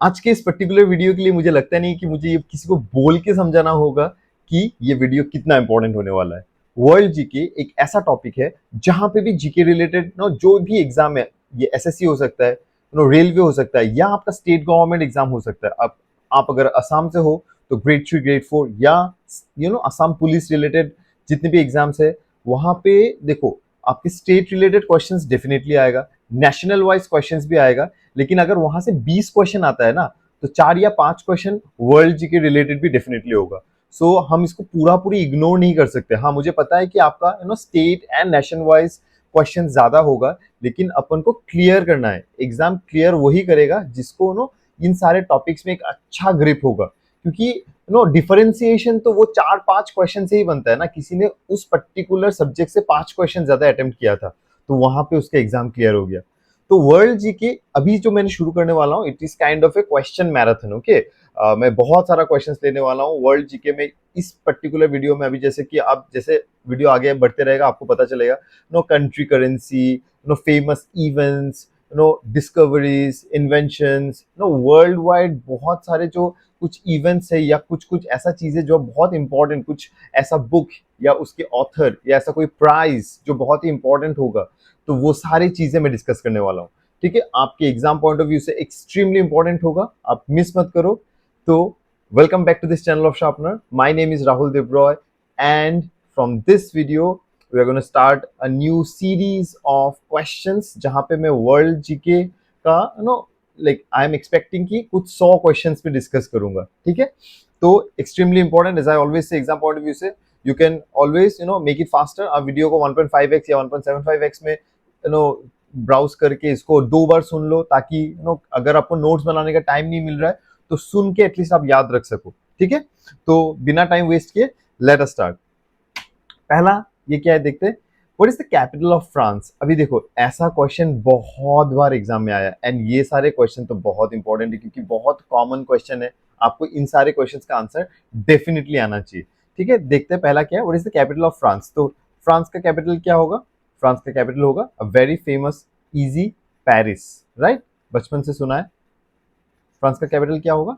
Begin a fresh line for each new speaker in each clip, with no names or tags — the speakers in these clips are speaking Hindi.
आज के इस पर्टिकुलर वीडियो के लिए मुझे लगता नहीं कि मुझे ये किसी को बोल के समझाना होगा कि ये वीडियो कितना इंपॉर्टेंट होने वाला है। वर्ल्ड जीके एक ऐसा टॉपिक है जहां पे भी जीके रिलेटेड नो जो भी एग्जाम है, ये एसएससी हो सकता है, नो रेलवे हो सकता है, या आपका स्टेट गवर्नमेंट एग्जाम हो सकता है। आप अगर असम से हो तो ग्रेड 3 ग्रेड 4 या असम पुलिस रिलेटेड जितने भी एग्जाम्स है, वहां पे देखो आपके स्टेट रिलेटेड क्वेश्चंस डेफिनेटली आएगा, नेशनल वाइज क्वेश्चंस भी आएगा। लेकिन अगर वहां से 20 क्वेश्चन आता है ना, तो 4 या 5 क्वेश्चन वर्ल्ड जी के रिलेटेड भी डेफिनेटली होगा। सो हम इसको पूरा पूरी इग्नोर नहीं कर सकते। हाँ, मुझे पता है कि आपका state and nation wise question ज्यादा होगा, लेकिन अपन को क्लियर करना है। एग्जाम क्लियर वही करेगा जिसको इन सारे टॉपिक्स में एक अच्छा ग्रिप होगा, क्योंकि डिफरेंशिएशन तो वो 4-5 क्वेश्चन से ही बनता है ना। किसी ने उस पर्टिकुलर सब्जेक्ट से 5 क्वेश्चन ज्यादा अटेम्प्ट किया था, तो वहां पे उसका एग्जाम क्लियर हो गया। तो वर्ल्ड जीके अभी जो मैंने शुरू करने वाला हूँ, it is kind of A question marathon. Okay, मैं बहुत सारा क्वेश्चंस लेने वाला हूँ वर्ल्ड जीके में इस पर्टिकुलर वीडियो में। अभी जैसे कि आप जैसे वीडियो आगे बढ़ते रहेगा, आपको पता चलेगा country currency, famous events, discoveries, inventions, world wide बहुत सारे जो कुछ इवेंट्स है या कुछ कुछ ऐसा चीजें जो बहुत इंपॉर्टेंट, कुछ ऐसा बुक या उसके ऑथर या ऐसा कोई प्राइज जो बहुत ही इंपॉर्टेंट होगा, तो वो सारी चीजें मैं डिस्कस करने वाला हूँ। ठीक है, आपके एग्जाम पॉइंट ऑफ व्यू से एक्सट्रीमली इंपॉर्टेंट होगा, आप मिस मत करो। तो welcome back to this channel of Sharpener. My name is Rahul Devroy, and from this video we are gonna start a new series of questions, जहां पे मैं वर्ल्ड जीके का लाइक आई एम एक्सपेक्टिंग कि कुछ 100 क्वेश्चंस पे डिस्कस करूंगा। ठीक है, तो extremely important as I always say exam point of view से, you can always make it faster. आप वीडियो को 1.5x या 1.75x में ब्राउज करके इसको 2 बार सुन लो, ताकि अगर आपको नोट्स बनाने का टाइम नहीं मिल रहा है तो सुन के एटलीस्ट आप याद रख सको। ठीक है, तो बिना टाइम वेस्ट किए लेट अस स्टार्ट। पहला ये क्या है देखते हैं, what is the capital of France. अभी देखो, ऐसा क्वेश्चन बहुत बार एग्जाम में आया, एंड ये सारे क्वेश्चन तो बहुत इंपॉर्टेंट है क्योंकि बहुत कॉमन क्वेश्चन है। आपको इन सारे क्वेश्चंस का आंसर डेफिनेटली आना चाहिए। ठीक है, देखते हैं पहला क्या है, what is the capital of France. तो फ्रांस का कैपिटल क्या होगा? फ्रांस का कैपिटल होगा अ very famous easy, Paris. Right, बचपन से सुना है। फ्रांस का कैपिटल क्या होगा?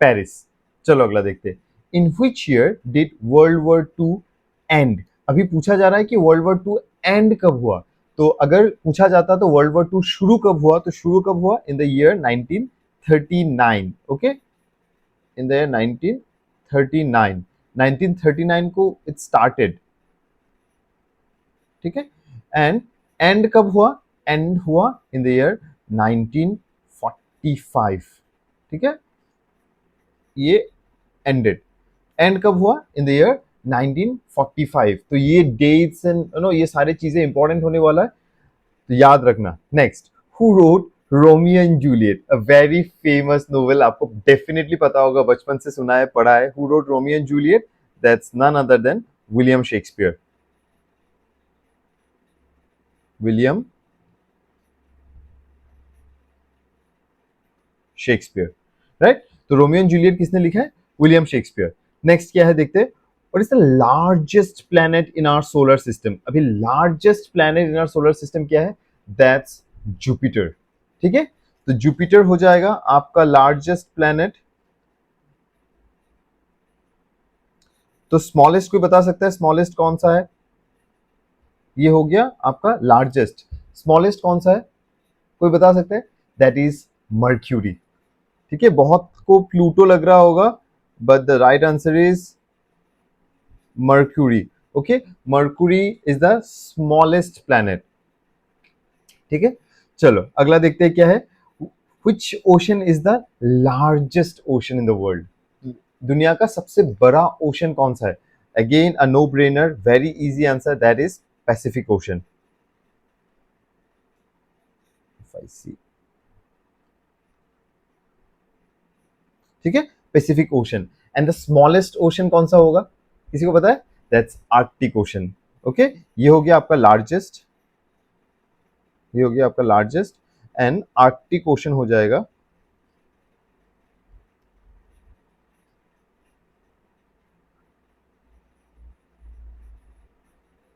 पेरिस। चलो अगला देखते हैं, in which year did World War two end. अभी पूछा जा रहा है कि वर्ल्ड वॉर टू एंड कब हुआ। तो अगर पूछा जाता तो वर्ल्ड वॉर टू शुरू कब हुआ, तो शुरू कब हुआ? इन the year 1939। Okay, in the year 1939। 1939 को इट स्टार्टेड। ठीक है, एंड एंड कब हुआ? एंड हुआ इन द ईयर 1945। ठीक है, ये एंडेड। एंड कब हुआ? इन द ईयर 1945। तो ये डेट्स एंड ये सारी चीजें इंपॉर्टेंट होने वाला है, तो याद रखना। Next, who wrote Romeo and Juliet, a very famous novel, आपको डेफिनेटली पता होगा, बचपन से सुना है, पढ़ा है। Who wrote Romeo and Juliet? That's none other than William Shakespeare. William Shakespeare, right. तो रोमियो एंड जूलियट किसने लिखा है? William Shakespeare. नेक्स्ट क्या है देखते हैं, what is the largest planet in our solar system. अभी largest planet in our solar system क्या है? That's Jupiter. ठीक है, तो जुपिटर हो जाएगा आपका लार्जेस्ट प्लैनेट। तो स्मॉलेस्ट कोई बता सकता है स्मॉलेस्ट कौन सा है? ये हो गया आपका लार्जेस्ट। स्मॉलेस्ट कौन सा है, कोई बता सकते हैं? That is Mercury. ठीक है, बहुत को प्लूटो लग रहा होगा, but the right answer is Mercury. Okay, Mercury is the smallest planet. ठीक है, चलो अगला देखते हैं क्या है, which ocean is the largest ocean in the world. दुनिया का सबसे बड़ा ओशन कौन सा है? Again a no brainer, very easy answer, that is Pacific Ocean. ठीक है, Pacific Ocean. And the smallest ocean कौन सा होगा, किसी को पता है? That's Arctic ocean. ओके, ये हो गया आपका लार्जेस्ट, ये हो गया आपका लार्जेस्ट, एंड आर्कटिक ओशन हो जाएगा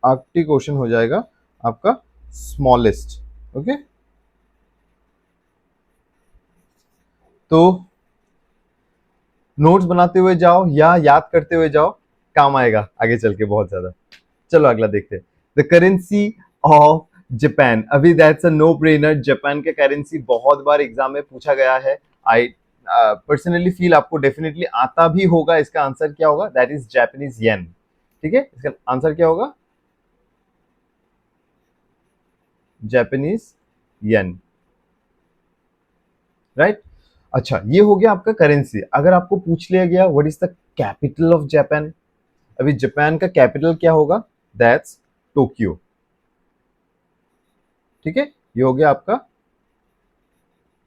आर्कटिक ओशन हो जाएगा आपका स्मॉलेस्ट। ओके, तो नोट्स बनाते हुए जाओ या याद करते हुए जाओ, काम आएगा आगे चल के बहुत ज्यादा। चलो अगला देखते हैं। द करेंसी ऑफ जापान, अभी that's a no brainer. Japan का करेंसी बहुत बार एग्जाम में पूछा गया है। आई पर्सनली फील आपको डेफिनेटली आता भी होगा। इसका आंसर क्या होगा? That is Japanese yen. ठीक है, इसका आंसर क्या होगा? Japanese yen, right. अच्छा, ये हो गया आपका करेंसी। अगर आपको पूछ लिया गया what is the capital of Japan, अभी जापान का कैपिटल क्या होगा? That's Tokyo. ठीक है, ये हो गया आपका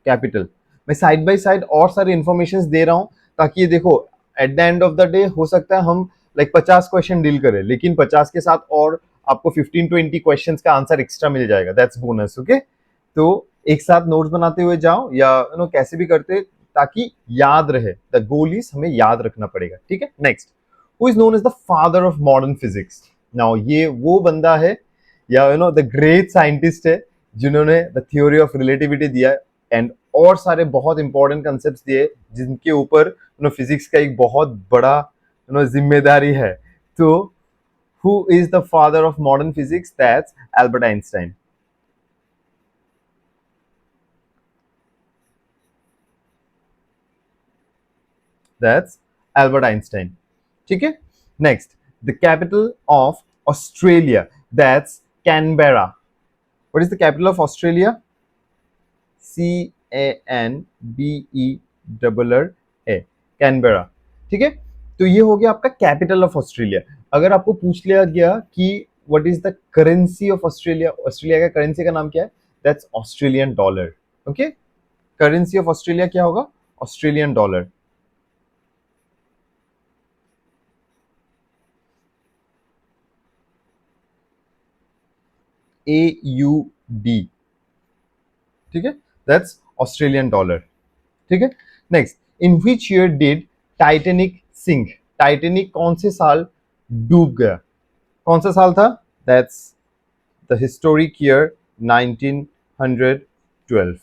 कैपिटल। मैं साइड बाय साइड और सारे इंफॉर्मेशन दे रहा हूं ताकि ये देखो, at the end of the day हो सकता है हम लाइक 50 क्वेश्चन डील करें, लेकिन 50 के साथ और आपको 15-20 क्वेश्चंस का आंसर एक्स्ट्रा मिल जाएगा, दैट्स बोनस। ओके, तो एक साथ नोट्स बनाते हुए जाओ या कैसे भी करते, ताकि याद रहे। द गोल इज हमें याद रखना पड़ेगा। ठीक है, next, who is known as the father of modern physics. Now ये वो बंदा है या द ग्रेट साइंटिस्ट है जिन्होंने द थ्योरी ऑफ रिलेटिविटी दिया एंड और सारे बहुत इंपॉर्टेंट कंसेप्ट दिए जिनके ऊपर फिजिक्स का एक बहुत बड़ा जिम्मेदारी है। तो who is the father of modern physics? That's Albert Einstein. That's Albert Einstein. ठीक है, next, the capital of Australia, that's Canberra. What is the capital of Australia? CANBERA, Canberra. ठीक है, तो ये हो गया आपका कैपिटल ऑफ ऑस्ट्रेलिया। अगर आपको पूछ लिया गया कि what is the currency of Australia, Australia का करेंसी का नाम क्या है? That's Australian dollar. Okay, currency of Australia क्या होगा? Australian dollar. AUD। ठीक है, दैट्स ऑस्ट्रेलियन डॉलर। ठीक है, next, in which year did Titanic sink. Titanic कौन से साल डूब गया? कौन सा साल था? That's the historic year 1912,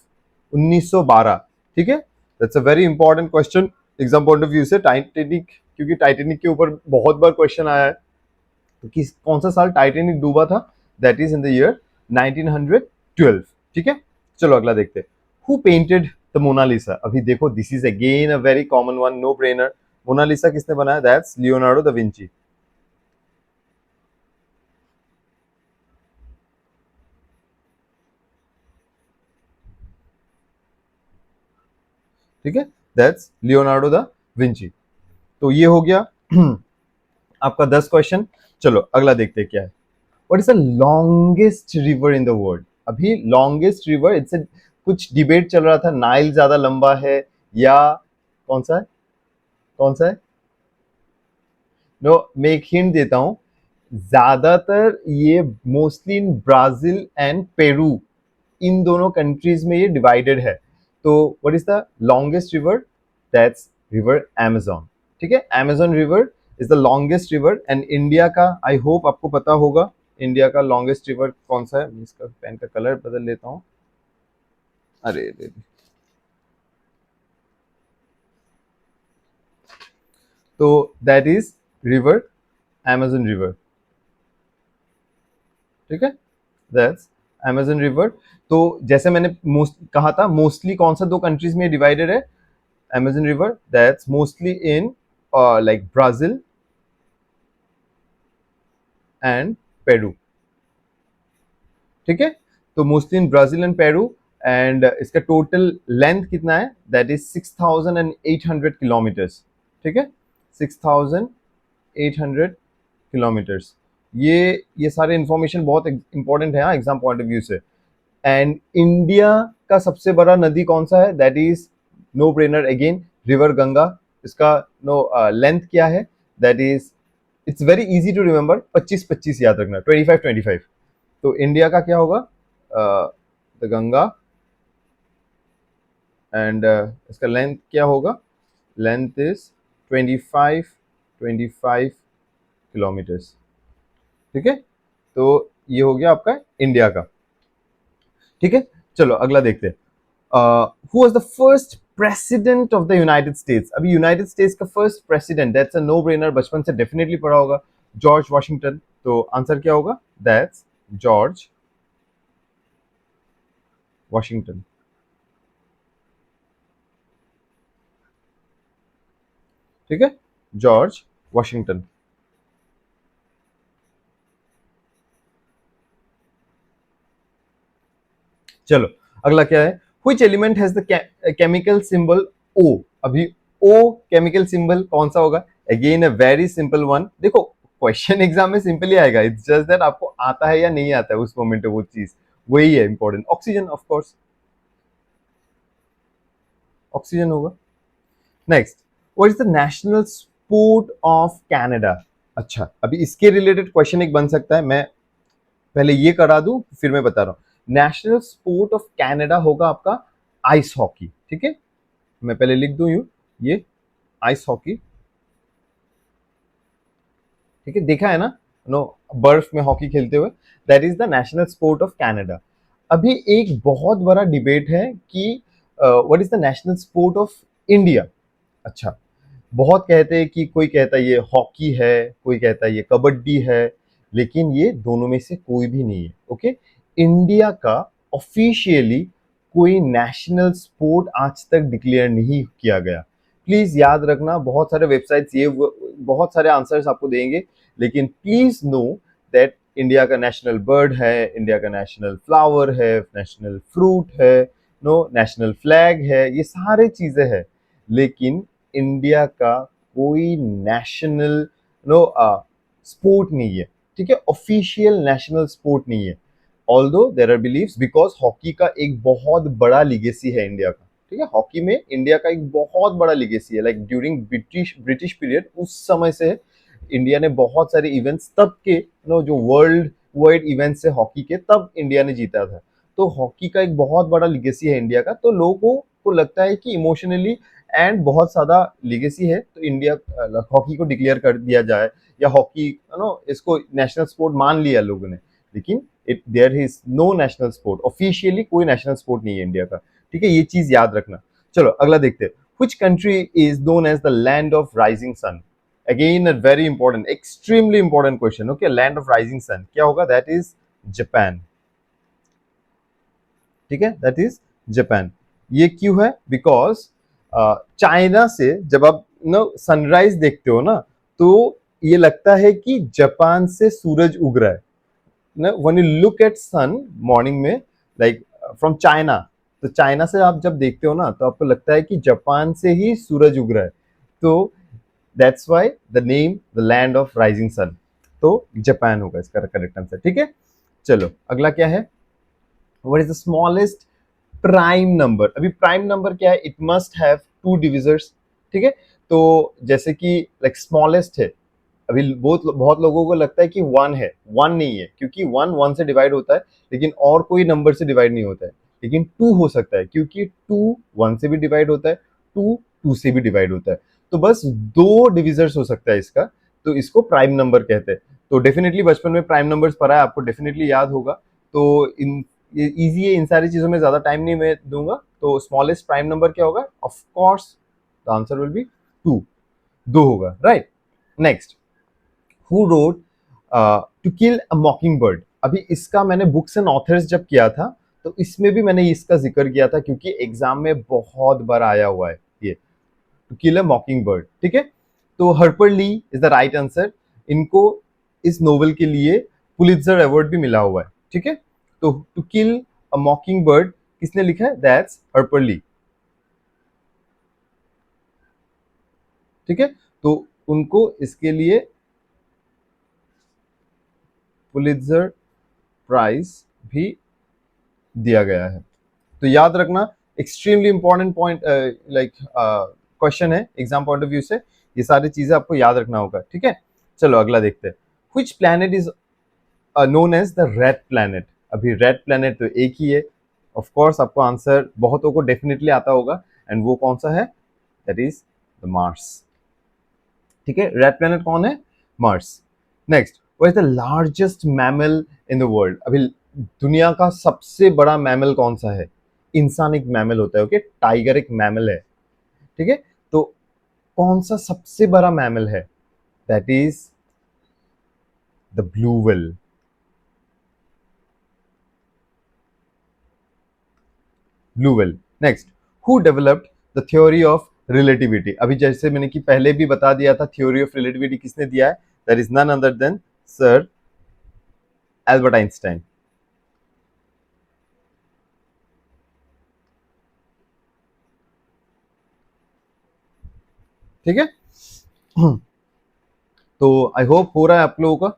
1912। ठीक है, that's a very important question exam point of view से। टाइटेनिक, क्योंकि टाइटेनिक के ऊपर बहुत बार क्वेश्चन आया है, तो किस कौन सा साल टाइटेनिक डूबा था? That is in the year 1912। ठीक है, चलो अगला देखते हैं। Who painted the Mona Lisa. अभी देखो, this is again a very common one, no brainer. Mona Lisa किसने बनाया? That's Leonardo da Vinci. ठीक है, दैट्स लियोनार्डो दा विंची। तो ये हो गया आपका 10 क्वेश्चन। चलो अगला देखते हैं क्या है। What is the longest river in the world. अभी लॉन्गेस्ट रिवर, इट्स कुछ डिबेट चल रहा था, नाइल ज्यादा लंबा है या कौन सा है? कौन सा है? नो, मैं एक हिंट देता हूं। ज्यादातर ये mostly in Brazil and Peru, इन दोनों कंट्रीज में ये डिवाइडेड है। तो what is the longest river? That's river amazon। ठीक है, amazon river is the longest river. And India का आई होप आपको पता होगा, इंडिया का लॉन्गेस्ट रिवर कौन सा है? इसका पेन का कलर बदल लेता हूँ। अरे तो that is river amazon river. ठीक है, दैट्स amazon रिवर। तो जैसे मैंने मोस्ट कहा था, मोस्टली कौन सा दो कंट्रीज में डिवाइडेड है? amazon river, that's mostly in like brazil and peru। ठीक है, तो mostly in Brazil and Peru. And इसका टोटल लेंथ कितना है? That is 6800 kilometres. ठीक है, 6800 किलोमीटर्स। ये सारे इंफॉर्मेशन बहुत इंपॉर्टेंट है एग्जाम पॉइंट ऑफ व्यू से। एंड इंडिया का सबसे बड़ा नदी कौन सा है? That is no brainer again, river Ganga. इसका लेंथ क्या है? That is, it's very easy to remember, 25-25 याद रखना, 25-25। तो इंडिया का क्या होगा? द गंगा। एंड इसका लेंथ क्या होगा? Length is 25 kilometres. ठीक है, तो ये हो गया आपका इंडिया का। ठीक है, चलो अगला देखते हैं। Who was the first president of the United States, अभी यूनाइटेड स्टेट्स का first president, that's a no brainer, बचपन से डेफिनेटली पढ़ा होगा, जॉर्ज वॉशिंगटन। तो आंसर क्या होगा? That's George Washington. ठीक है, जॉर्ज वॉशिंगटन। चलो अगला क्या है? Which element has the chemical symbol O? अभी ओ केमिकल सिंबल कौन सा होगा? Again a very simple one. देखो क्वेश्चन एग्जाम में सिंपल ही आएगा, इट्स जस्ट दैट आपको आता है या नहीं आता है उस मोमेंट पे वो चीज, वही है important. Oxygen, of course oxygen होगा। Next, what is the national sport of Canada? अच्छा, अभी इसके रिलेटेड क्वेश्चन एक बन सकता है, मैं पहले ये करा दूं फिर मैं बता रहा हूं। नेशनल स्पोर्ट ऑफ कनाडा होगा आपका आइस हॉकी। ठीक है, मैं पहले लिख दूं यूं, ये आइस हॉकी। ठीक है, देखा है ना, नो, बर्फ में हॉकी खेलते हुए, that is the national sport of Canada. अभी एक बहुत बड़ा डिबेट है कि what is the national sport of India. अच्छा, बहुत कहते हैं कि कोई कहता है ये हॉकी है, कोई कहता है ये कबड्डी है, लेकिन ये दोनों में से कोई भी नहीं है। ओके, इंडिया का ऑफिशियली कोई नेशनल स्पोर्ट आज तक डिक्लेयर नहीं किया गया। प्लीज याद रखना, बहुत सारे वेबसाइट्स ये बहुत सारे आंसर्स आपको देंगे, लेकिन प्लीज नो दैट इंडिया का नेशनल बर्ड है, इंडिया का नेशनल फ्लावर है, नेशनल फ्रूट है, नो, नेशनल फ्लैग है, ये सारे चीजें हैं, लेकिन इंडिया का कोई नेशनल नो स्पोर्ट नहीं है। ठीक है, ऑफिशियल नेशनल स्पोर्ट नहीं है। Although there are believes, because hockey का एक बहुत बड़ा लिगेसी है इंडिया का। ठीक है, हॉकी में इंडिया का एक बहुत बड़ा लिगेसी है, लाइक ड्यूरिंग ब्रिटिश पीरियड, उस समय से इंडिया ने बहुत सारे इवेंट्स तब के नो जो वर्ल्ड वाइड इवेंट्स है हॉकी के, तब इंडिया ने जीता था। तो हॉकी का एक बहुत बड़ा लिगेसी है इंडिया का, तो लोगों को लगता है कि इमोशनली एंड बहुत ज्यादा लिगेसी है, तो इंडिया हॉकी को डिक्लेयर कर दिया जाए, या हॉकी नो इसको नेशनल स्पोर्ट मान लिया लोगों ने, लेकिन it there is no national sport, officially कोई नेशनल स्पोर्ट नहीं है इंडिया का। ठीक है, ये चीज याद रखना। चलो अगला देखते हैं। Which country is known as the land of rising sun? Again a very important, extremely important question. Okay, land of rising sun क्या होगा? That is Japan. ठीक है, दैट इज जापान। ये क्यों है? बिकॉज चाइना से जब आप नो सनराइज देखते हो ना, तो ये लगता है कि जापान से सूरज उग रहा है ना, when you look at sun morning में, लाइक फ्रॉम चाइना, तो चाइना से आप जब देखते हो ना, तो आपको लगता है कि जापान से ही सूरज उग रहा है। तो that's why the name the land of rising sun. तो जापान होगा इसका करेक्ट आंसर। ठीक है, चलो अगला क्या है? What is the smallest prime number? अभी प्राइम नंबर क्या है? It must have two divisors. ठीक है, तो जैसे कि लाइक स्मॉलेस्ट है, अभी बहुत बहुत लोगों को लगता है कि वन है, वन नहीं है, क्योंकि वन वन से डिवाइड होता है, लेकिन और कोई नंबर से डिवाइड नहीं होता है। लेकिन टू हो सकता है, क्योंकि टू वन से भी डिवाइड होता है, टू टू से भी डिवाइड होता है। तो बस दो डिविजर्स हो सकता है इसका, तो इसको प्राइम नंबर कहते हैं। तो डेफिनेटली बचपन में प्राइम नंबर्स पढ़ा है, आपको डेफिनेटली याद होगा। तो इन ये इजी है, इन सारी चीजों में ज्यादा टाइम नहीं मैं दूंगा। तो स्मॉलेस्ट प्राइम नंबर क्या होगा? Of course the answer will be two, दो होगा, right. Next, who wrote to kill a mockingbird? अभी इसका मैंने बुक्स एंड ऑथर्स जब किया था, तो इसमें भी मैंने इसका जिक्र किया था, क्योंकि एग्जाम में बहुत बार आया हुआ है ये, टू किल अ मॉकिंग बर्ड। ठीक है, तो हर्पर ली इज द राइट आंसर। इनको इस नोवेल के लिए पुलित्जर अवार्ड भी मिला हुआ है। ठीक है, तो टू किल अ मॉकिंग बर्ड किसने लिखा है? दैट्स हर्पर ली। ठीक है, तो उनको इसके लिए पुलित्जर प्राइज भी दिया गया है। तो याद रखना, extremely important point, like question है एग्जाम पॉइंट ऑफ व्यू से, ये सारी चीजें आपको याद रखना होगा। ठीक है, चलो अगला देखते हैं। Which planet is known as the red planet? अभी रेड प्लैनेट तो एक ही है, ऑफ कोर्स आपको आंसर बहुतों को डेफिनेटली आता होगा, एंड वो कौन सा है? That is the Mars. ठीक है, रेड प्लैनेट कौन है? Mars. Next, what is the largest mammal in the world? अभी दुनिया का सबसे बड़ा मैमल कौन सा है? इंसान एक मैमल होता है। ओके, टाइगर एक मैमल है। ठीक है, तो कौन सा सबसे बड़ा मैमल है? That is the blue whale. Blue whale. Next, who developed the theory of relativity? अभी जैसे मैंने कि पहले भी बता दिया था, थ्योरी ऑफ रिलेटिविटी किसने दिया है? That is none other than sir Albert Einstein. ठीक है, तो आई होप हो रहा है आप लोगों का।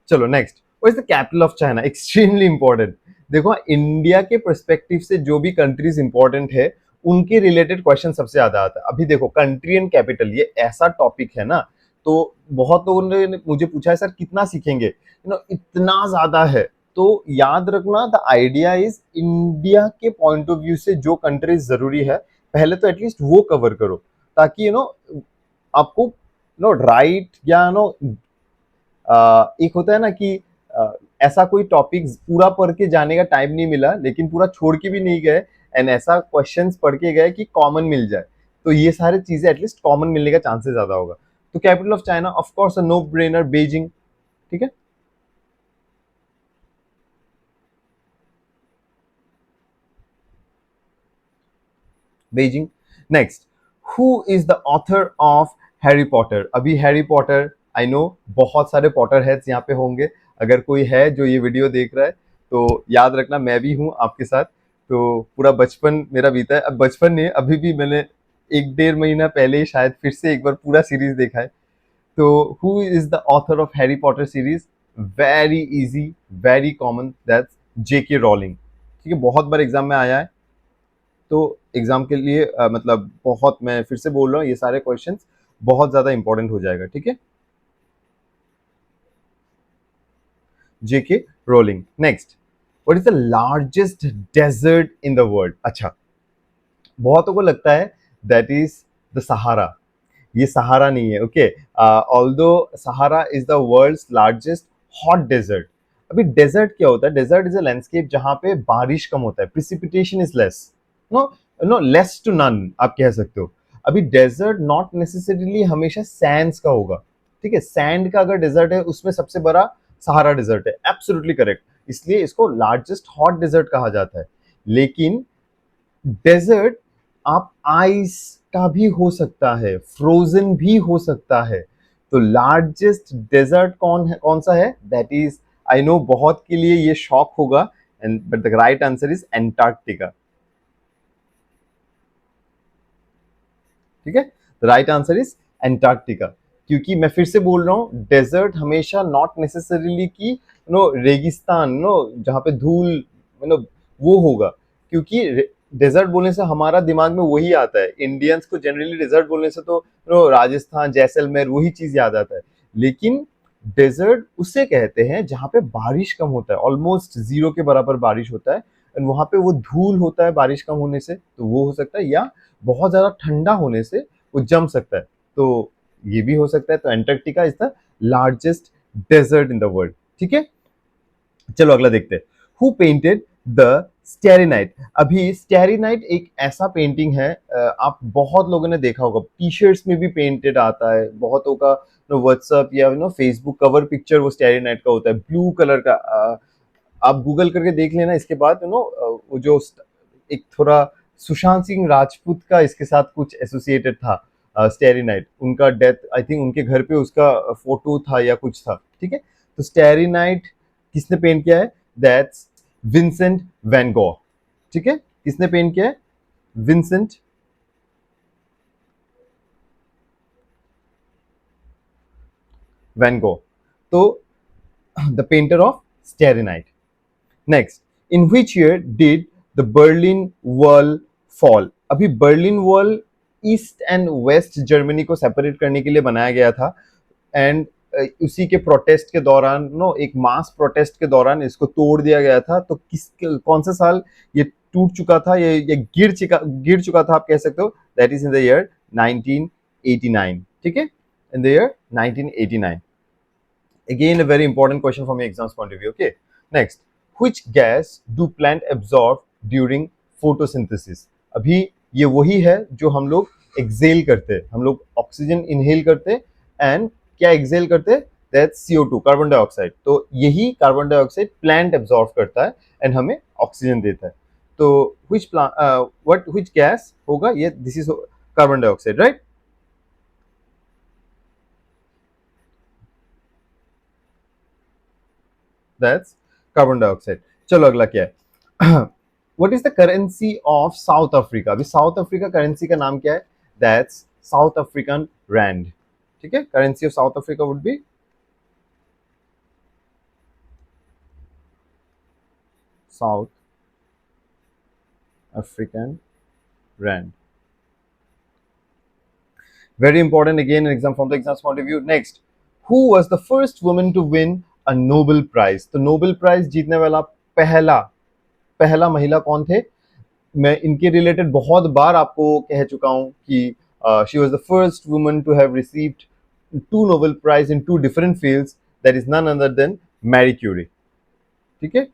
चलो next, what is the capital of China? Extremely important. देखो, इंडिया के पर्सपेक्टिव से जो भी कंट्रीज इंपॉर्टेंट है उनके रिलेटेड क्वेश्चन सबसे ज्यादा आता है। अभी देखो, कंट्री एंड कैपिटल ये ऐसा टॉपिक है ना, तो बहुत लोगों ने मुझे पूछा है सर कितना सीखेंगे, इतना ज्यादा है। तो याद रखना, द आइडिया इज इंडिया के पॉइंट ऑफ व्यू से जो कंट्रीज जरूरी है पहले तो एटलीस्ट वो कवर करो, ताकि आपको राइट या एक होता है ना कि ऐसा कोई टॉपिक पूरा पढ़ के जाने का टाइम नहीं मिला लेकिन पूरा छोड़ के भी नहीं गए, एंड ऐसा क्वेश्चंस पढ़ के गए कि कॉमन मिल जाए। तो ये सारी चीजें एटलीस्ट कॉमन मिलने का चांसेस ज्यादा होगा। तो capital of China, of course no brainer, Beijing. ठीक है, Beijing. Next, who is the author of Harry Potter? अभी हैरी पॉटर, आई नो बहुत सारे पॉटर हेड्स यहाँ पे होंगे, अगर कोई है जो ये वीडियो देख रहा है तो याद रखना मैं भी हूँ आपके साथ। तो पूरा बचपन मेरा बीता है, अब बचपन नहीं, अभी भी मैंने एक डेढ़ महीना पहले ही शायद फिर से एक बार पूरा सीरीज देखा है। तो who is the author of Harry Potter series? Very easy, very common, that's JK Rowling. ठीक है, बहुत बार एग्जाम में आया है, तो एग्जाम के लिए मतलब बहुत, मैं फिर से बोल रहा हूँ, ये सारे क्वेश्चंस बहुत ज्यादा इंपॉर्टेंट हो जाएगा। ठीक है, J K Rowling. Next, what is the largest desert in the world? अच्छा, बहुतों को लगता है दैट इज द सहारा। ये सहारा नहीं है, okay. Although Sahara is the world's largest hot desert. अभी डेजर्ट क्या होता है? डेजर्ट इज अ लैंडस्केप जहां पे बारिश कम होता है, precipitation is less, no no less to none आप कह सकते हो। अभी डेजर्ट नॉट नेसेसरीली हमेशा सैंड्स का होगा। ठीक है, सैंड का अगर डेजर्ट है उसमें सबसे बड़ा सहारा डेजर्ट है, एब्सोल्युटली करेक्ट, इसलिए इसको लार्जेस्ट हॉट डेजर्ट कहा जाता है। लेकिन डेजर्ट आप आइस का भी हो सकता है, फ्रोजन भी हो सकता है। तो लार्जेस्ट डेजर्ट कौन सा है? दैट इज, आई नो बहुत के लिए ये शॉक होगा, and but the right answer is Antarctica. ठीक है, the right answer is Antarctica. क्योंकि मैं फिर से बोल रहा हूँ, डेजर्ट हमेशा नॉट नेसेसरीली की रेगिस्तान जहाँ पे धूल वो होगा। क्योंकि डेजर्ट बोलने से हमारा दिमाग में वही आता है, इंडियंस को जनरली डेजर्ट बोलने से तो राजस्थान जैसलमेर वही चीज याद आता है। लेकिन डेजर्ट उसे कहते हैं जहाँ पे बारिश कम होता है, ऑलमोस्ट जीरो के बराबर बारिश होता है, एंड वहां पे वो धूल होता है बारिश कम होने से, तो वो हो सकता है, या बहुत ज्यादा ठंडा होने से वो जम सकता है, तो ये भी हो सकता है। तो Antarctica is the largest desert in the world. ठीक है, चलो अगला देखते हैं। Who painted the Starry Night? अभी स्टेरी नाइट एक ऐसा पेंटिंग है, आप बहुत लोगों ने देखा होगा, टी शर्ट्स में भी पेंटेड आता है, बहुतों का व्हाट्सएप या फेसबुक कवर पिक्चर वो स्टेरी नाइट का होता है, ब्लू कलर का। आप गूगल करके देख लेना इसके बाद, वो जो एक थोड़ा सुशांत सिंह राजपूत का इसके साथ कुछ एसोसिएटेड था, स्टेरी नाइट, उनका डेथ आई थिंक उनके घर पे उसका फोटो था या कुछ था। ठीक है, तो स्टेरी नाइट किसने पेंट किया है? That's Vincent van Gogh. ठीक है, किसने पेंट किया है? विंसेंट वैन गॉ, तो the painter of Starry Night. Next, in which year did the Berlin Wall fall? अभी Berlin Wall East and West Germany को सेपरेट करने के लिए बनाया गया था, एंड उसी के प्रोटेस्ट के दौरान एक मास प्रोटेस्ट के दौरान इसको तोड़ दिया गया था। तो कौन सा साल ये टूट चुका था, ये गिर चुका था आप कह सकते हो? That is in the year 1989। ठीक है, इन the year 1989। Again, a very important question from your exam's point of view. Okay, next, which gas do plant absorb during photosynthesis? अभी ये वही है जो हम लोग एक्सेल करते हैं, हम लोग ऑक्सीजन इनहेल करते हैं एंड क्या एक्सेल करते हैं, दैट्स CO2 कार्बन डाइऑक्साइड। तो यही कार्बन डाइऑक्साइड प्लांट एब्जॉर्ब करता है एंड हमें ऑक्सीजन देता है। तो which गैस होगा ये, this is carbon dioxide, right? That's carbon dioxide. चलो अगला क्या है? What is the currency of South Africa? अभी साउथ अफ्रीका करेंसी का नाम क्या है? That's South African rand. ठीक है, currency of South Africa would be South African rand. Very important again in exam, from the exam's point of view. Next, who was the first woman to win a Nobel Prize? तो नोबेल प्राइज जीतने वाला पहला पहला महिला कौन थे? मैं इनके रिलेटेड बहुत बार आपको कह चुका हूं कि she was the first woman to have received two Nobel prize in two different fields, that is none other than Marie Curie. ठीक है,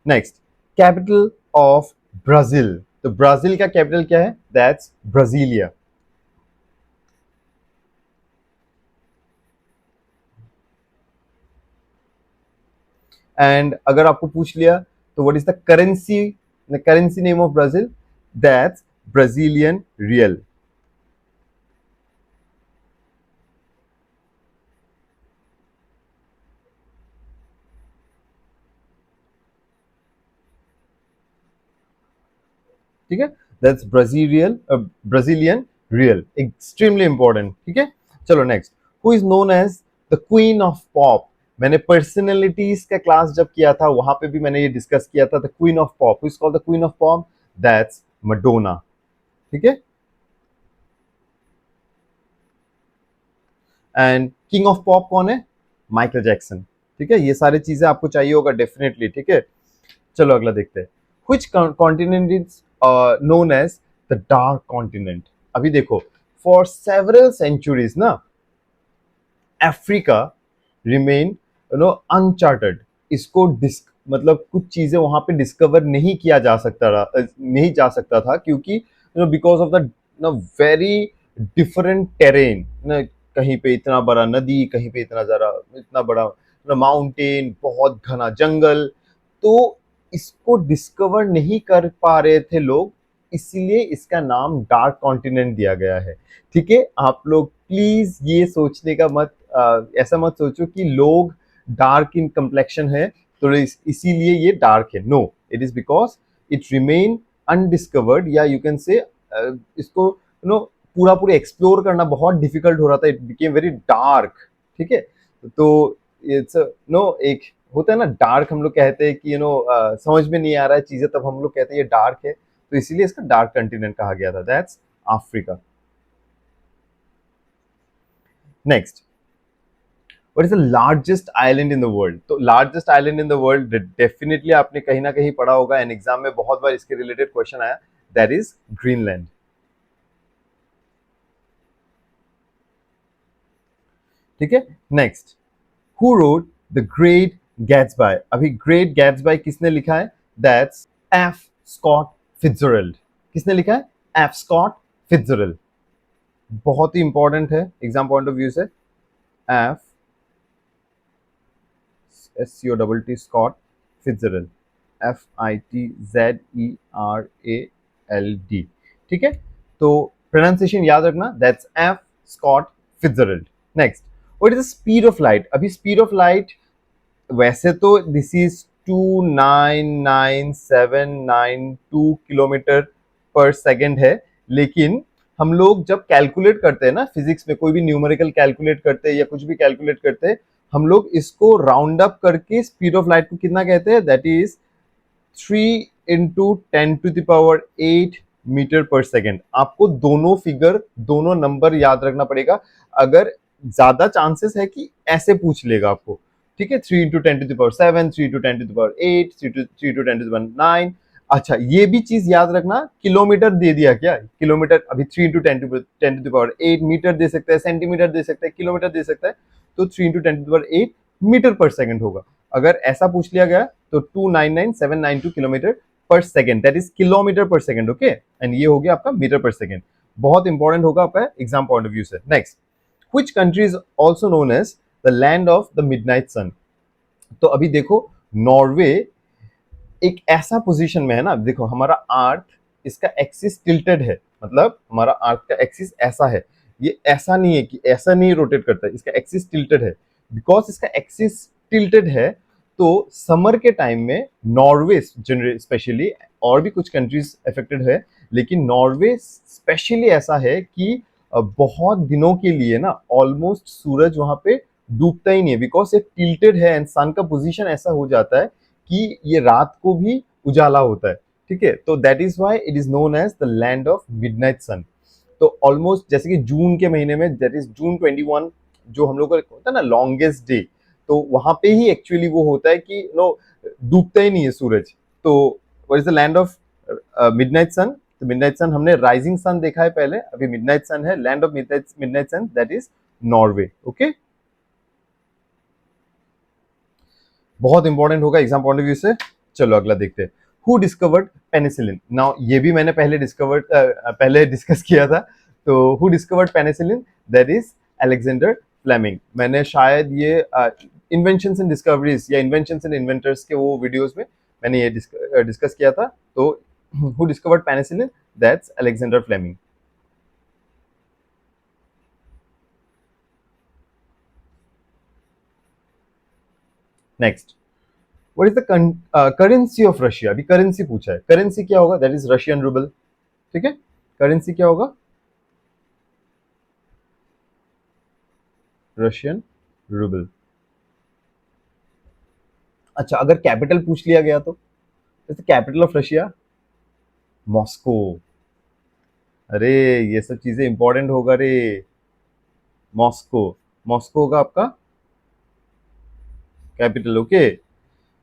नेक्स्ट, कैपिटल ऑफ ब्राजील। तो ब्राजील का कैपिटल क्या है? That's Brasilia. एंड अगर आपको पूछ लिया तो what is the currency name of Brazil? That's Brazilian real. ठीक है, that's Brazilian real, extremely important. ठीक है, चलो next, who is known as the queen of pop? मैंने पर्सनैलिटीज का क्लास जब किया था वहां पे भी मैंने ये डिस्कस किया था, the queen of pop. Who is called the queen of pop? That's Madonna. ठीक है, एंड किंग ऑफ पॉप कौन है? Michael Jackson. ठीक है, ये सारी चीजें आपको चाहिए होगा डेफिनेटली। ठीक है, चलो अगला देखते हैं, which continent is known as the dark continent? अभी देखो, फॉर सेवरल सेंचुरीज ना अफ्रीका रिमेन अनचार्टेड। इसको मतलब कुछ चीजें वहां पे डिस्कवर नहीं किया जा सकता नहीं जा सकता था, क्योंकि because of the very different terrain ना, कहीं पे इतना बड़ा नदी, कहीं पे इतना बड़ा माउंटेन, बहुत घना जंगल। तो इसको डिस्कवर नहीं कर पा रहे थे लोग, इसीलिए इसका नाम डार्क कॉन्टिनेंट दिया गया है। ठीक है, आप लोग प्लीज ये सोचने का ऐसा मत सोचो कि लोग डार्क इन कम्प्लेक्शन है तो इसीलिए ये डार्क है। No, it is because it remain undiscovered, या यू कैन से इसको पूरा एक्सप्लोर करना बहुत डिफिकल्ट हो रहा था, इट बिकेम वेरी डार्क। ठीक है, तो इट्स एक होता है ना डार्क, हम लोग कहते हैं कि समझ में नहीं आ रहा है चीजें, तब हम लोग कहते हैं ये डार्क है, तो इसीलिए इसका डार्क कंटिनेंट कहा गया था। That's Africa. Next, what is the largest island in the world? तो largest island in the world definitely आपने कहीं ना कहीं पढ़ा होगा, एंड एग्जाम में बहुत बार इसके रिलेटेड क्वेश्चन आया, दैट इज ग्रीनलैंड। ठीक है, next, who wrote the Great Gatsby? अभी ग्रेट गैट्सबाय किसने लिखा है? That's F Scott Fitzgerald. किसने लिखा है? F Scott Fitzgerald. बहुत ही इंपॉर्टेंट है एग्जाम पॉइंट ऑफ व्यू से। F SCOTT Scott Fitzgerald, FITZERALD। ठीक है, तो प्रोनाउंसिएशन याद रखना, that's F Scott Fitzgerald. Next, what is the speed of light? अभी स्पीड ऑफ लाइट वैसे तो दिस इज 2999792 किलोमीटर पर सेकेंड है, लेकिन हम लोग जब कैलकुलेट करते हैं ना फिजिक्स में, कोई भी न्यूमेरिकल कैलकुलेट करते हैं या कुछ भी कैलकुलेट करते हैं, हम लोग इसको राउंड अप करके स्पीड ऑफ लाइट को कितना कहते हैं? दैट इज 3 × 10⁸ मीटर पर सेकेंड। आपको दोनों फिगर, दोनों नंबर याद रखना पड़ेगा, अगर ज्यादा चांसेस है कि ऐसे पूछ लेगा आपको। ठीक है, 3 × 10⁷, 3 × 10⁸, 3 × 10⁹। अच्छा, ये भी चीज याद रखना, किलोमीटर दे दिया क्या? किलोमीटर अभी 3 × 10⁸ मीटर दे सकता है, सेंटीमीटर दे सकता है, किलोमीटर दे सकता है, तो 3 × 10⁸ मीटर पर सेकंड होगा। अगर ऐसा पूछ लिया गया तो 299,792 किलोमीटर पर सेकेंड, दैट इज किलोमीटर पर सेकेंड, ओके, एंड ये हो गया आपका मीटर पर सेकेंड। बहुत इंपॉर्टेंट होगा आपका एग्जाम पॉइंट ऑफ व्यू से। Next, which country is also known as the land of the midnight sun? तो अभी देखो, नॉर्वे एक ऐसा पोजीशन में है ना, देखो हमारा अर्थ, इसका एक्सिस टिल्टेड है, मतलब हमारा अर्थ का एक्सिस ऐसा है, ये ऐसा नहीं है कि ऐसा नहीं रोटेट करता है, इसका एक्सिस टिल्टेड है। बिकॉज इसका एक्सिस टिल्टेड है, तो समर के टाइम में नॉर्वे स्पेशली, और भी कुछ कंट्रीज अफेक्टेड है, लेकिन नॉर्वे स्पेशली ऐसा है कि बहुत दिनों के लिए ना ऑलमोस्ट सूरज वहां पे डूबता ही नहीं है, बिकॉज ये टिल्टेड है एंड सन का पोजीशन ऐसा हो जाता है कि ये रात को भी उजाला होता है, ठीक है। तो that is why it is known as the land of midnight sun. तो ऑलमोस्ट जैसे कि जून के महीने में, दैट इज जून 21, जो हम लोग का होता है ना लॉन्गेस्ट डे, तो वहां पे ही एक्चुअली वो होता है कि नो डूबता ही नहीं है सूरज। तो what is the land of midnight sun? तो मिडनाइट सन हमने राइजिंग सन देखा है पहले, अभी मिडनाइट सन है, land of midnight sun, that is Norway, okay. बहुत इंपॉर्टेंट होगा एग्जाम पॉइंट ऑफ व्यू से। चलो अगला देखते हैं, हु डिस्कवर्ड पेनिसिलिन? नाउ ये भी मैंने पहले डिस्कस किया था। तो who discovered penicillin? That is Alexander Fleming. मैंने शायद ये इन्वेंशंस एंड डिस्कवरीज या इन्वेंशंस एंड इन्वेंटर्स के वो वीडियोस में मैंने ये डिस्कस किया था। तो who discovered penicillin? That's Alexander Fleming. Next, what is the currency of Russia? अभी करेंसी पूछा है, करेंसी क्या होगा? दैट इज रशियन रूबल, ठीक है। करेंसी क्या होगा? Russian rouble. अच्छा, अगर कैपिटल पूछ लिया गया तो जैसे कैपिटल ऑफ रशिया मॉस्को। अरे ये सब चीजें इंपॉर्टेंट होगा रे। मॉस्को, मॉस्को होगा आपका कैपिटल, ओके।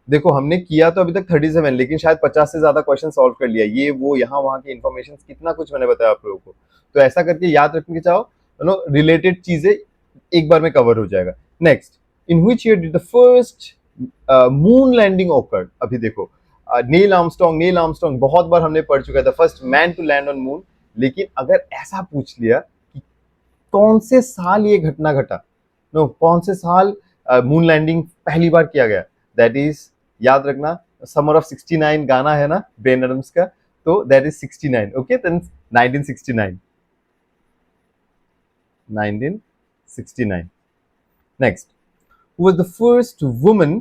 देखो हमने किया तो अभी तक 37, लेकिन शायद 50 से ज्यादा क्वेश्चन सॉल्व कर लिया, ये वो यहाँ वहां की इन्फॉर्मेशन कितना कुछ मैंने बताया आप लोगों को। तो ऐसा करके याद रखने के चाहो, नो रिलेटेड चीजें एक बार में कवर हो जाएगा। Next, in which year did the first moon landing occur? अभी देखो, नील आर्मस्ट्रॉन्ग बहुत बार हमने पढ़ चुका था, first man to land on moon. लेकिन अगर ऐसा पूछ लिया कि कौन से साल ये घटना घटा, नो कौन से साल मून लैंडिंग पहली बार किया गया, दैट इज, याद रखना, समर ऑफ 69 गाना है ना ब्रेन एडम्स का, तो that is 69, okay, then 1969, 1969। Next, who was the first woman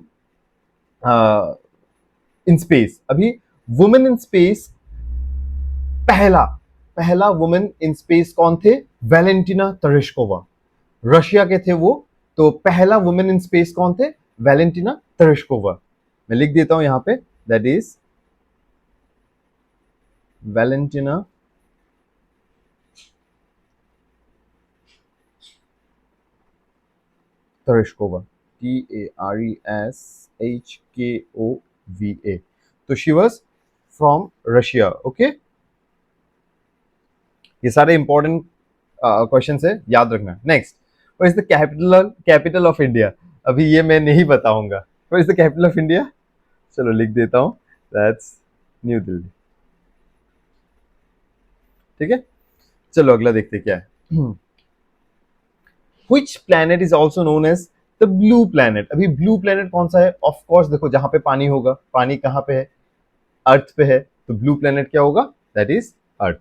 in space? अभी वुमेन इन स्पेस, पहला पहला वुमेन इन स्पेस कौन थे? वैलेंटिना तेरेश्कोवा, रशिया के थे वो। तो पहला वुमेन इन स्पेस कौन थे? वैलेंटिना तेरेश्कोवा। मैं लिख देता हूं यहां पे, दैट इज वैलेंटिना तेरेश्कोवा, TARESHKOVA। तो she was from Russia, okay. ये सारे इंपॉर्टेंट क्वेश्चन है, याद रखना। Next, what is the capital of India? अभी ये मैं नहीं बताऊंगा। What is the capital of India? चलो लिख देता हूं, दैट्स न्यू दिल्ली, ठीक है। चलो अगला देखते क्या है। Which planet is also known as the blue planet? अभी ब्लू प्लेनेट कौन सा है? ऑफ कोर्स देखो, जहां पे पानी होगा, पानी कहां पे है? अर्थ पे है, तो ब्लू प्लेनेट क्या होगा? That is earth.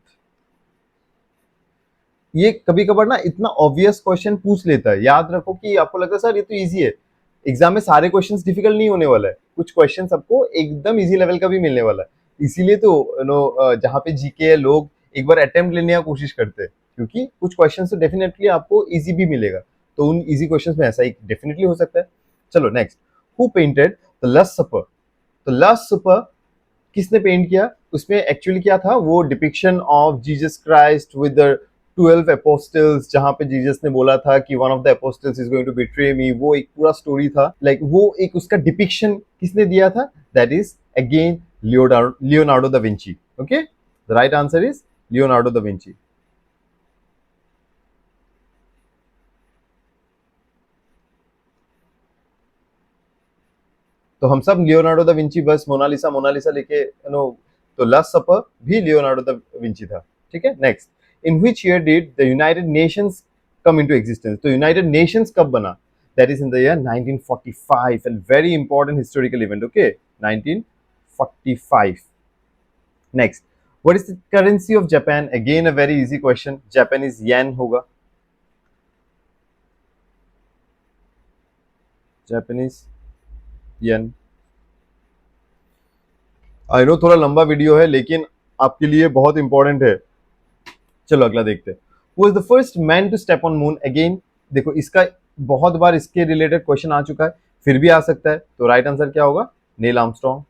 ये कभी कभार ना इतना ऑब्वियस क्वेश्चन पूछ लेता है, याद रखो कि आपको लगता है सर ये तो इजी है। एग्जाम में सारे क्वेश्चंस डिफिकल्ट नहीं होने वाला है, कुछ क्वेश्चन आपको एकदम इजी लेवल का भी मिलने वाला है। इसीलिए तो जहाँ पे जीके है, लोग एक बार अटेम्प्ट लेने की कोशिश करते हैं, क्योंकि कुछ क्वेश्चन तो डेफिनेटली आपको इजी भी मिलेगा। तो उन इजी क्वेश्चन में ऐसा ही डेफिनेटली हो सकता है। चलो next, who painted the Last Supper? तो लास्ट सपर किसने पेंट किया? उसमें एक्चुअली क्या था, वो depiction of Jesus Christ with the 12 apostles, जहां पे जीसस ने बोला था कि one of the apostles is going to betray me, वो एक पूरा स्टोरी था, लाइक वो एक उसका डिपिक्शन किसने दिया था? That is again Leonardo da Vinci, okay. The right answer is Leonardo da Vinci. तो हम सब लियोनार्डो दा विंची बस मोनालिसा मोनालिसा लेके तो लास्ट सपर भी लियोनार्डो दा विंची था, ठीक है। Next, in which year did the United Nations come into existence? तो यूनाइटेड नेशंस कब बना? That is in the year 1945, and very important historical event, okay, 1945. Next, what is the currency of Japan? Again a very easy question. Japanese yen होगा. Japanese yen. आई नो थोड़ा लंबा वीडियो है लेकिन आपके लिए बहुत इंपॉर्टेंट है. चलो अगला देखते हैं. Who was the first man to step on moon? Again देखो इसका बहुत बार इसके रिलेटेड क्वेश्चन आ चुका है, फिर भी आ सकता है. तो राइट आंसर क्या होगा? Neil Armstrong.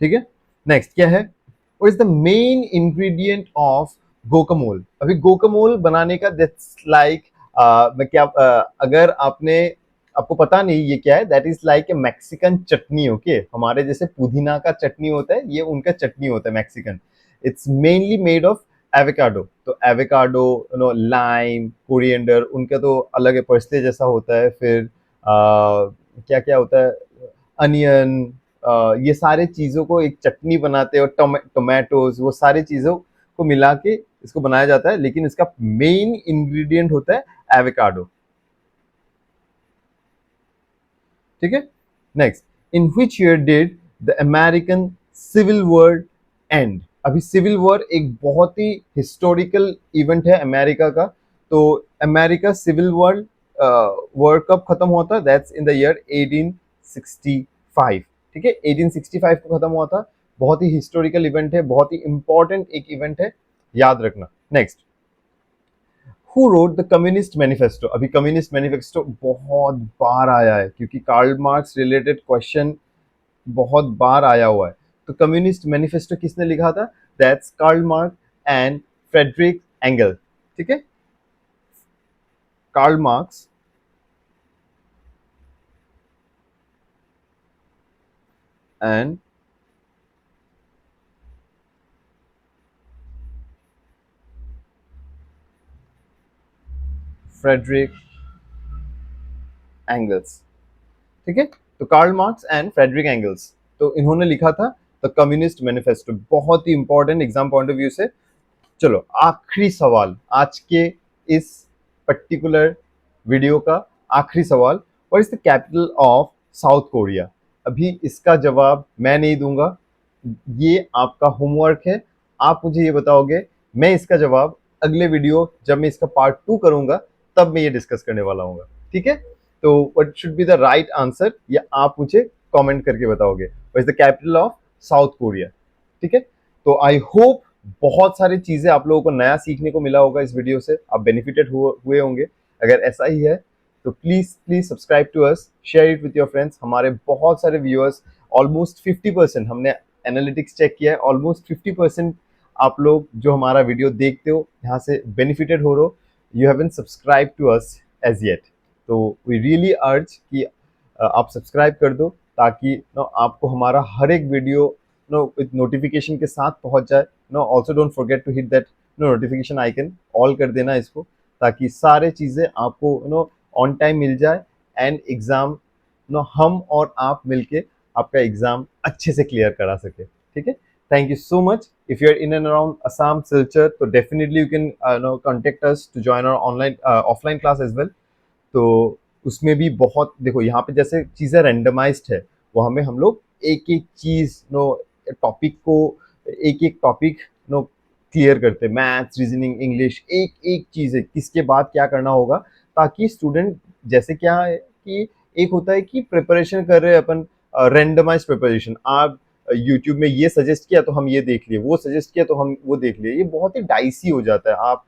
ठीक है. नेक्स्ट क्या है? What is the main ingredient of guacamole? अभी गोकामोल बनाने का दैट्स लाइक मैं क्या अगर आपको पता नहीं ये क्या है, that is like a Mexican chutney. Okay, हमारे जैसे पुदीना का चटनी होता है, ये उनका चटनी होता है Mexican. It's mainly made of avocado. तो एवोकाडो, लाइम, कोरिएंडर, उनका तो अलग है, परस्ते जैसा होता है. फिर क्या क्या होता है, अनियन, ये सारे चीज़ों को एक चटनी बनाते हैं, और टोमेटोज, वो सारी चीज़ों को मिला के इसको बनाया जाता है. लेकिन इसका मेन इंग्रेडिएंट होता है एवोकाडो. ठीक है. Next, in which year did the American civil war end? अभी सिविल वॉर एक बहुत ही हिस्टोरिकल इवेंट है अमेरिका का. तो अमेरिका सिविल वॉर कब खत्म हुआ था? That's in the year 1865. ठीक है, 1865 को खत्म हुआ था. बहुत ही हिस्टोरिकल इवेंट है, बहुत ही इंपॉर्टेंट एक इवेंट है, याद रखना. Next, who wrote the Communist manifesto? अभी कम्युनिस्ट मैनिफेस्टो बहुत बार आया है क्योंकि कार्ल मार्क्स रिलेटेड क्वेश्चन बहुत बार आया हुआ है. तो कम्युनिस्ट मैनिफेस्टो किसने लिखा था? That's Karl Marx and Friedrich Engel. ठीक है, Karl Marx and Friedrich Engels. ठीक है, तो Karl Marx and Friedrich Engels, तो इन्होंने लिखा था द कम्युनिस्ट मैनिफेस्टो. बहुत ही important exam point of view से. चलो आखिरी सवाल आज के इस पर्टिकुलर वीडियो का आखिरी सवाल, what is the capital of south Korea? अभी इसका जवाब मैं नहीं दूंगा, ये आपका होमवर्क है. आप मुझे ये बताओगे, मैं इसका जवाब अगले वीडियो जब मैं इसका पार्ट 2 करूंगा तब मैं ये डिस्कस करने वाला हूँ. ठीक है, तो what should be the right answer, या आप मुझे कमेंट करके बताओगे what is the capital of south Korea. ठीक है, तो आई होप बहुत सारी चीजें आप लोगों को नया सीखने को मिला होगा इस वीडियो से, आप बेनिफिटेड हुए होंगे. अगर ऐसा ही है तो please please subscribe to us, share it with your friends. हमारे बहुत सारे व्यूअर्स, ऑलमोस्ट 50%, हमने एनालिटिक्स चेक किया है, ऑलमोस्ट 50% आप लोग जो हमारा वीडियो देखते हो यहाँ से बेनिफिटेड हो रहे हो. You haven't subscribe to us as yet. तो वी रियली अर्ज कि आप सब्सक्राइब कर दो ताकि आपको हमारा हर एक वीडियो विद नोटिफिकेशन के साथ पहुंच जाए. Also don't forget to hit that notification icon, all कर देना इसको, ताकि सारे चीज़ें आपको ऑन टाइम मिल जाए. एंड एग्ज़ाम हम और आप मिलके आपका एग्ज़ाम अच्छे से क्लियर करा सके. ठीक है, thank you so much. If you're in and around Assam, Silchar, so definitely you can contact us to join our online offline class as well. तो उसमें भी बहुत देखो, यहाँ पे जैसे चीज़ें रेंडमाइज्ड है, वो हमें हम लोग एक एक चीज़ टॉपिक को एक एक टॉपिक क्लियर करते हैं. मैथ्स, रीजनिंग, इंग्लिश, एक एक चीज़ है किसके बाद क्या करना होगा, ताकि स्टूडेंट, जैसे क्या है कि एक होता है कि प्रिपरेशन कर रहे हैं अपन, रेंडमाइज प्रिपरेशन. आप यूट्यूब में ये सजेस्ट किया तो हम ये देख लिए, वो सजेस्ट किया तो हम वो देख लिए, ये बहुत ही डाइसी हो जाता है. आप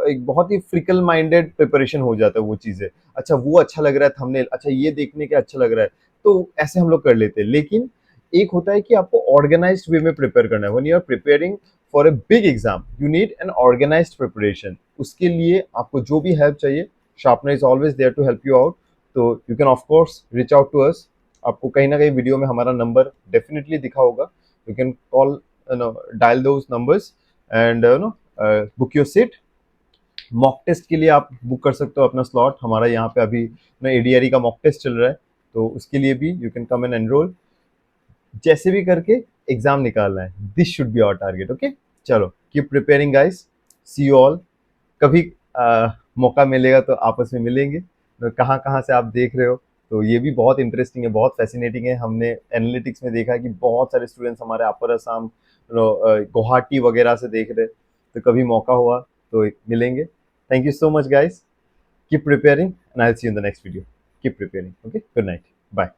एक बहुत ही फ्रिकल माइंडेड प्रिपरेशन हो जाता है वो चीज़ें. अच्छा वो अच्छा लग रहा है थंबनेल, अच्छा ये देखने के अच्छा लग रहा है, तो ऐसे हम लोग कर लेते हैं. लेकिन एक होता है कि आपको ऑर्गेनाइज्ड वे में प्रिपेयर करना है. When you are preparing for a big exam you need an organised preparation. उसके लिए आपको जो भी हेल्प चाहिए, Sharpener is always there to help you out. तो you can of course reach out to us. आपको कहीं ना कहीं वीडियो में हमारा नंबर डेफिनेटली दिखा होगा. You can call, dial those numbers and book your seat. Mock test के लिए आप बुक कर सकते हो अपना स्लॉट। हमारा यहाँ पे अभी ना एडीआरई का मॉक टेस्ट चल रहा है, तो उसके लिए भी you can come and enrol. जैसे भी करके एग्जाम निकालना है, this should be our target. Okay, चलो keep preparing guys, see you all. कभी मौका मिलेगा तो आपस में मिलेंगे। तो कहाँ कहाँ से आप देख रहे हो, तो ये भी बहुत इंटरेस्टिंग है, बहुत फैसिनेटिंग है। हमने एनालिटिक्स में देखा है कि बहुत सारे स्टूडेंट्स हमारे अपर असम, गुवाहाटी वगैरह से देख रहे। तो कभी मौका हुआ तो मिलेंगे। Thank you so much guys, keep preparing and I will see you in the next video. Keep preparing. Okay, good night, bye.